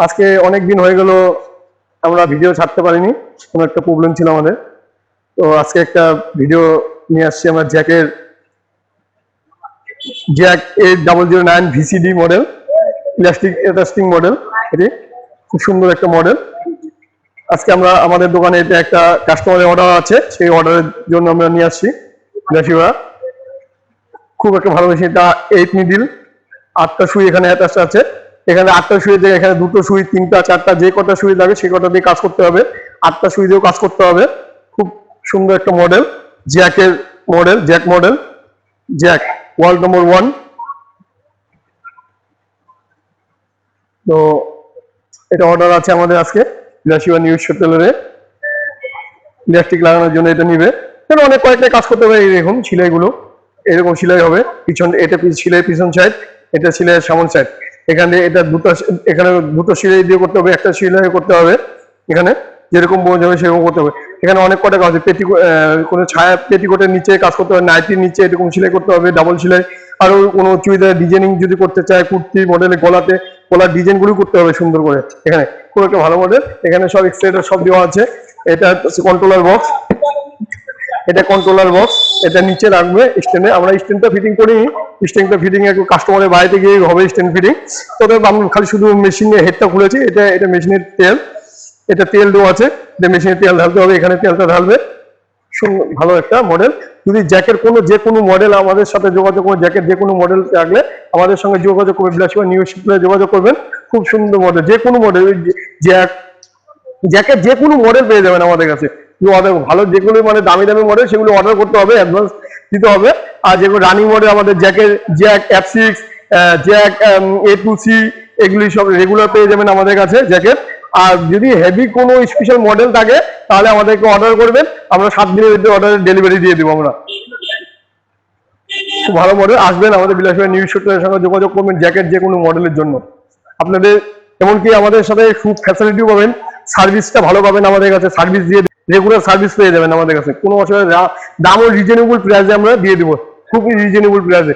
আজকে অনেক দিন হয়ে গেল আমরা ভিডিও ছাড়তে পারিনি, কোনো একটা প্রবলেম ছিল আমাদের। তো আজকে একটা ভিডিও নিয়ে আসছি আমরা Jack 8009 VCD model, elastic attaching model. এটি খুব সুন্দর একটা মডেল। আজকে আমরা আমাদের দোকানে এটা একটা কাস্টমারের অর্ডার আছে, সেই অর্ডারের জন্য আমরা নিয়ে আসছি বেশিরভাগ। খুব একটা ভালো মেশিন। এটা 8 নিডিল, 8টা সুই এখানে অ্যাটাচ আছে। এখানে 8টা সুই দিয়ে এখানে 2টো সুই, 3টা 4টা, যে কটা সুই লাগে সেই কটা দিয়ে কাজ করতে হবে। 8টা সুই দিয়েও কাজ করতে হবে। খুব সুন্দর একটা মডেল, জ্যাকের model, Jack model, Jack world number 1। তো এটা অর্ডার আছে আমাদের আজকে বিলাসিবা নিউজ টেলারে। ইলেকট্রিক লাগানোর জন্য এটা নিবে। এখানে অনেক কয়েকটা কাজ করতে হবে। এরকম সেলাইগুলো এরকম সেলাই হবে। পিছন এটা সেলাই পিছন সাইড, এটা সেলাই সামন সাইড। এখানে এটা এখানে দুটো সেলাই দিয়ে করতে হবে, একটা সেলাই করতে হবে। এখানে যেরকম বোঝা যাবে সেরকম করতে হবে। এখানে অনেক কটা কাজ আছে। কোনো ছায়া পেটিকোটের নিচে কাজ করতে হবে, নাইটির নিচে এরকম সেলাই করতে হবে, ডাবল সেলাই। আরো কোনো চুড়িদার ডিজাইনিং যদি করতে চায়, কুর্তি মডেলে গলার ডিজাইন গুলো করতে হবে সুন্দর করে। এখানে খুব একটা ভালো মডেল। এখানে সব এক্সট্রা সব দেওয়া আছে। এটা কন্ট্রোলার বক্স, এটা কন্ট্রোলার বক্স। এটা নিচে রাখবে স্ট্যান্ডে। আমরা স্ট্যান্ডটা ফিটিং করি, স্ট্যান্ডটা ফিটিং একটু কাস্টমারের বাড়িতে গিয়ে হবে স্ট্যান্ড ফিটিং। তবে আমরা খালি শুধু মেশিনের হেডটা খুলেছি। এটা মেশিনের তেল, এটা তেল দেওয়া আছে। এটা মেশিনের তেল ঢালতে হবে, এখানে তেলটা ঢালবে। ভালো একটা মডেল। যদি জ্যাকের যে কোনো মডেল আমাদের সাথে যোগাযোগ করে, জ্যাকের যে কোনো মডেল থাকলে আমাদের সঙ্গে যোগাযোগ করবে, বিলাসিবা নিউজ টেলারে যোগাযোগ করবেন। খুব সুন্দর মডেল, যে কোনো মডেল জ্যাকের যে কোনো মডেল পেয়ে যাবেন আমাদের কাছে। ভালো যেগুলো মানে দামি দামি মডেল সেগুলো অর্ডার করতে হবে, অ্যাডভান্স দিতে হবে। আর যেগুলো রানিং মডেল আমাদের জ্যাক F6, জ্যাক A2C, এগুলি সব রেগুলার পেয়ে যাবেন আমাদের কাছে জ্যাকেট। আর যদি হেভি কোনো স্পেশাল মডেল থাকে তাহলে আমাদেরকে অর্ডার করবেন, আমরা 7 দিনের মধ্যে অর্ডারের ডেলিভারি দিয়ে দেবো আমরা। খুব ভালো মডেল। আসবেন আমাদের বিলাসিবা নিউজ টেলারের সঙ্গে যোগাযোগ করবেন জ্যাকেট যে কোনো মডেলের জন্য। আপনাদের এমনকি আমাদের সাথে খুব ফ্যাসিলিটিও পাবেন, সার্ভিসটা ভালো পাবেন আমাদের কাছে। সার্ভিস দিয়ে রেগুলার সার্ভিস পেয়ে যাবেন আমাদের কাছে, কোনো অসুবিধা। দামও রিজনেবল প্রাইসে আমরা দিয়ে দেবো, খুবই রিজনেবল প্রাইসে।